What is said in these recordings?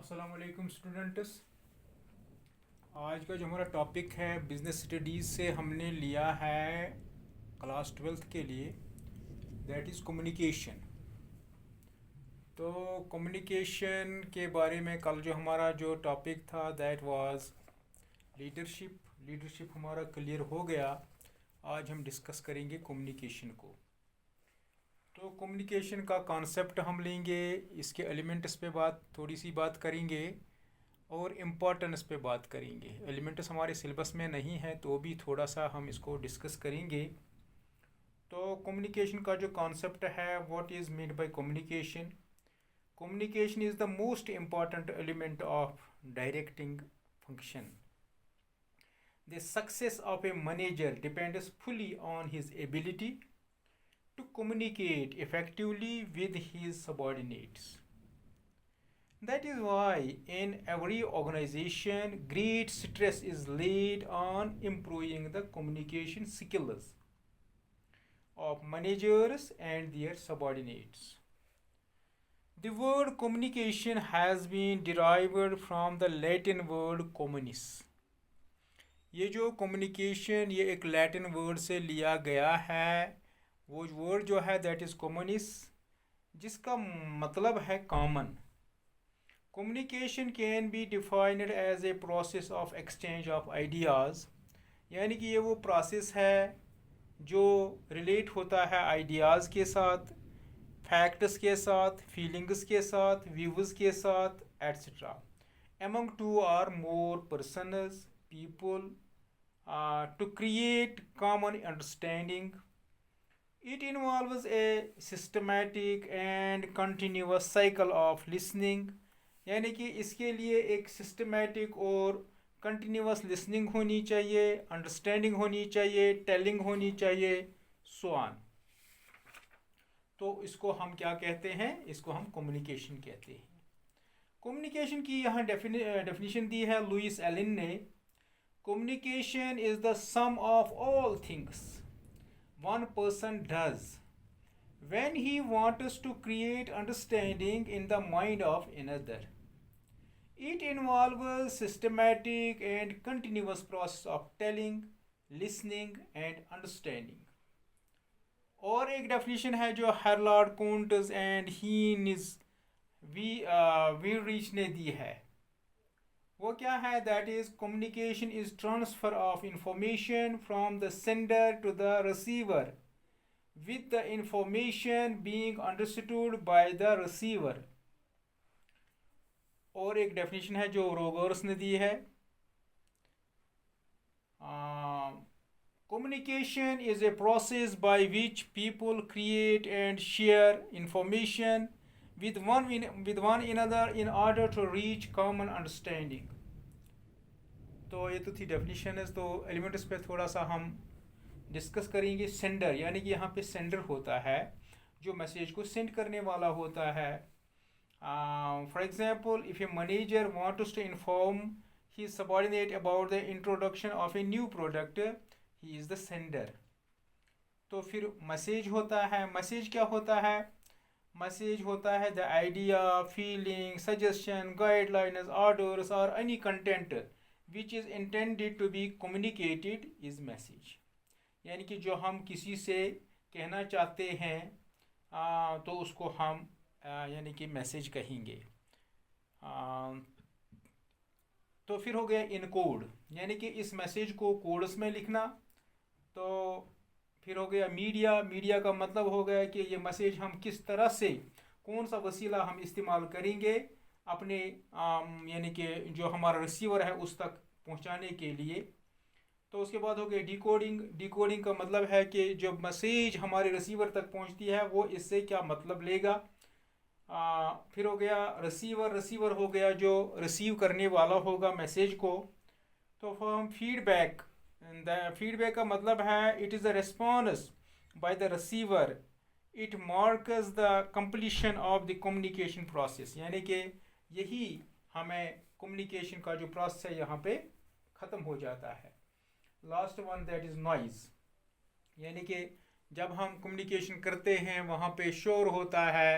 अस्सलाम वालेकुम स्टूडेंट्स। आज का जो हमारा टॉपिक है बिज़नेस स्टडीज़ से हमने लिया है क्लास 12th के लिए, दैट इज़ कम्युनिकेशन। तो कम्युनिकेशन के बारे में कल जो हमारा जो टॉपिक था दैट वाज लीडरशिप। लीडरशिप हमारा क्लियर हो गया। आज हम डिस्कस करेंगे कम्युनिकेशन को। तो कम्युनिकेशन का कॉन्सेप्ट हम लेंगे, इसके एलिमेंट्स पे थोड़ी सी बात करेंगे और इम्पोर्टेंस पे बात करेंगे। एलिमेंट्स हमारे सिलेबस में नहीं है तो भी थोड़ा सा हम इसको डिस्कस करेंगे। तो कम्युनिकेशन का जो कॉन्सेप्ट है, what is mean by communication. Communication is the most important element of directing function. The success of a manager depends fully on his ability to communicate effectively with his subordinates. That is why in every organization great stress is laid on improving the communication skills of managers and their subordinates. The word communication has been derived from the Latin word communis. ये जो communication ये एक Latin word से लिया गया है। वो word जो है दैट इज़ कम्युनिस, जिसका मतलब है common. Communication can be defined as a process of exchange of ideas, यानी कि ये वो प्रोसेस है जो रिलेट होता है आइडियाज़ के साथ, फैक्ट्स के साथ, फीलिंग्स के साथ, व्यूज़ के साथ etcetera among two or more persons, people, to create common understanding. It involves a systematic and continuous cycle of listening, यानी कि इसके लिए एक सिस्टमेटिक और कंटिन्यूस लिसनिंग होनी चाहिए, अंडरस्टैंडिंग होनी चाहिए, टेलिंग होनी चाहिए, सो ऑन। तो इसको हम क्या कहते हैं? इसको हम कम्युनिकेशन कहते हैं। कम्युनिकेशन की यहाँ डेफिनेशन दी है लुइस एलिन ने। Communication is the sum of all things one person does when he wants to create understanding in the mind of another. It involves systematic and continuous process of telling, listening and understanding. और एक definition है जो Harold Koontz and Heinz Weihrich ने दी है। वो क्या है? That is communication is transfer of information from the sender to the receiver with the information being understood by the receiver. और एक डेफिनेशन है जो रोगर्स ने दी है। Communication is a process by which people create and share information with one another in order to reach common understanding. तो ये तो थी डेफिनेशन है। तो एलिमेंट्स पे थोड़ा सा हम डिस्कस करेंगे। सेंडर, यानी कि यहाँ पे सेंडर होता है जो मैसेज को सेंड करने वाला होता है। For example, if a manager wants to inform his subordinate about the introduction of a new product, he is the sender. तो फिर मैसेज होता है। मैसेज क्या होता है? मैसेज होता है the idea, feeling, suggestion, guidelines, orders और any content which is intended to be communicated is message. यानी कि जो हम किसी से कहना चाहते हैं तो उसको हम यानी कि मैसेज कहेंगे। तो फिर हो गया इनकोड, यानी कि इस मैसेज को कोड्स में लिखना। तो फिर हो गया मीडिया। मीडिया का मतलब हो गया कि ये मैसेज हम किस तरह से, कौन सा वसीला हम इस्तेमाल करेंगे अपने यानी कि जो हमारा रिसीवर है उस तक पहुंचाने के लिए। तो उसके बाद हो गया डिकोडिंग। डिकोडिंग का मतलब है कि जो मैसेज हमारे रिसीवर तक पहुंचती है वो इससे क्या मतलब लेगा। फिर हो गया रिसीवर। रिसीवर हो गया जो रिसीव करने वाला होगा मैसेज को। तो हम फीडबैक। फीडबैक का मतलब है it is a response by the receiver, it marks the completion of the communication process, यानी कि यही हमें कम्युनिकेशन का जो प्रोसेस है यहाँ पे ख़त्म हो जाता है। Last one that is noise, यानी कि जब हम कम्युनिकेशन करते हैं वहाँ पे शोर होता है,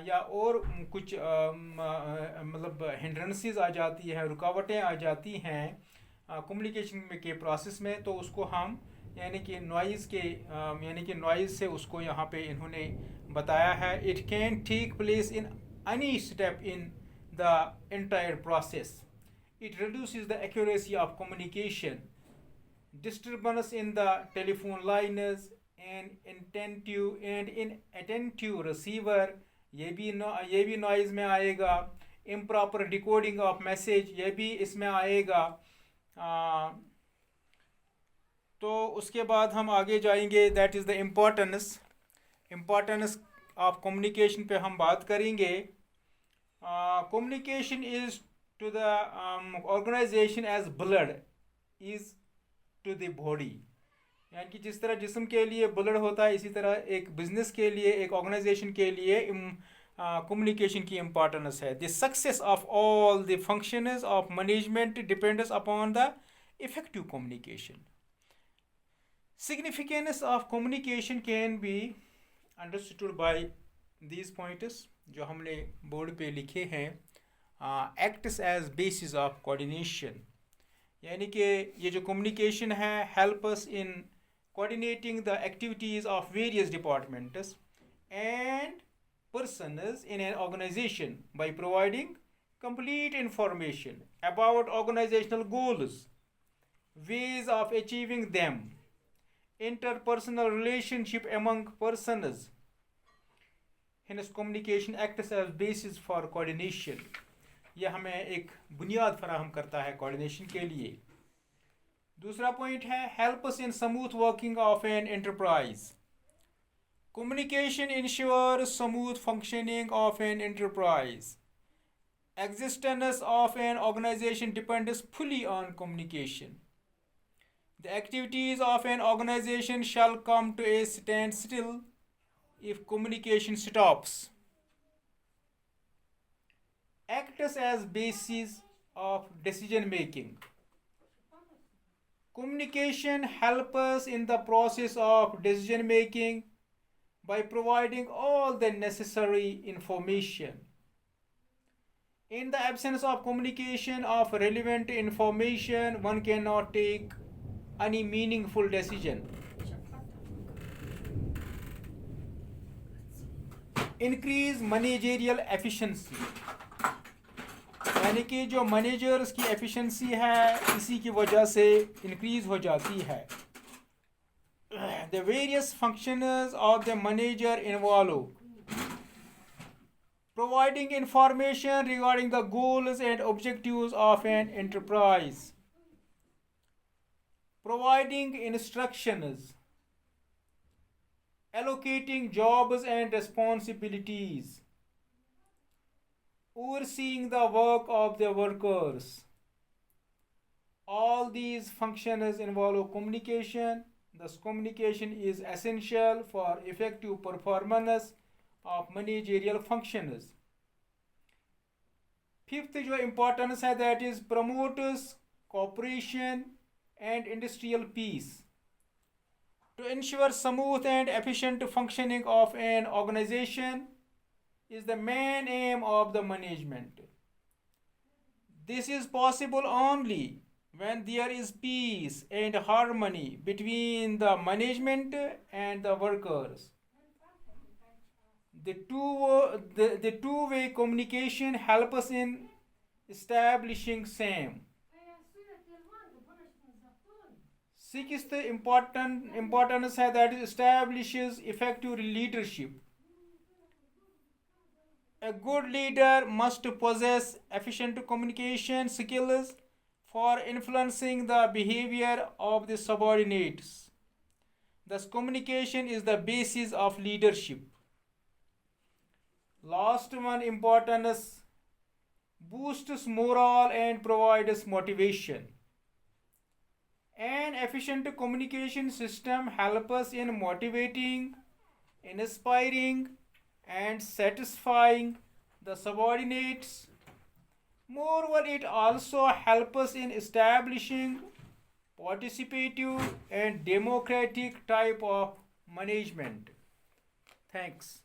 या और कुछ मतलब हिंड्रेंसेस आ जाती है, रुकावटें आ जाती हैं कम्युनिकेशन के प्रोसेस में, तो उसको हम यानी कि नॉइज़ से उसको यहाँ पे इन्होंने बताया है. It can take place in any step in the entire process. It reduces the accuracy of communication. Disturbance in the telephone lines and inattentive receiver, ये भी नॉइज़ में आएगा. improper decoding of message, ये भी इसमें आएगा. तो उसके बाद हम आगे जाएंगे. That is the importance of communication पे हम बात करेंगे. Communication is to the organization as blood is to the body. यानी कि जिस तरह जिस्म के लिए ब्लड होता है, इसी तरह एक बिजनेस के लिए, एक ऑर्गेनाइजेशन के लिए कम्युनिकेशन की इम्पोर्टेंस है. The success of all the functions of management depends upon the effective communication. Significance of communication can be understood by these points जो हमने बोर्ड पे लिखे हैं. Acts as basis of coordination, यानी कि ये जो कम्युनिकेशन है help us in coordinating the activities of various departments and persons in an organization by providing complete information about organizational goals, ways of achieving them, interpersonal relationship among persons. Hence communication acts as basis for coordination. यह हमें एक बुनियाद फराहम करता है coordination के लिए. दूसरा पॉइंट है help us in smooth working of an enterprise. Communication ensures smooth functioning of an enterprise. Existence of an organization depends fully on communication. The activities of an organization shall come to a standstill if communication stops. Acts as basis of decision making. Communication helps us in the process of decision making by providing all the necessary information. In the absence of communication of relevant information, one cannot take any meaningful decision. Increase managerial efficiency. यानी कि जो managers की efficiency है इसी की वजह से increase हो जाती है. The various functions of the manager involve providing information regarding the goals and objectives of an enterprise, providing instructions, allocating jobs and responsibilities, overseeing the work of the workers. All these functions involve communication. Thus, communication is essential for effective performance of managerial functions. Fifth जो importance है that is promotes cooperation and industrial peace. To ensure smooth and efficient functioning of an organization is the main aim of the management. This is possible only when there is peace and harmony between the management and the workers. The two-way communication helps us in establishing same. Sixth importance है that establishes effective leadership. A good leader must possess efficient communication skills for influencing the behavior of the subordinates. Thus, communication is the basis of leadership. Last one importance boosts morale and provides motivation. An efficient communication system helps us in motivating, inspiring, and satisfying the subordinates. Moreover, it also helps us in establishing participative and democratic type of management. Thanks.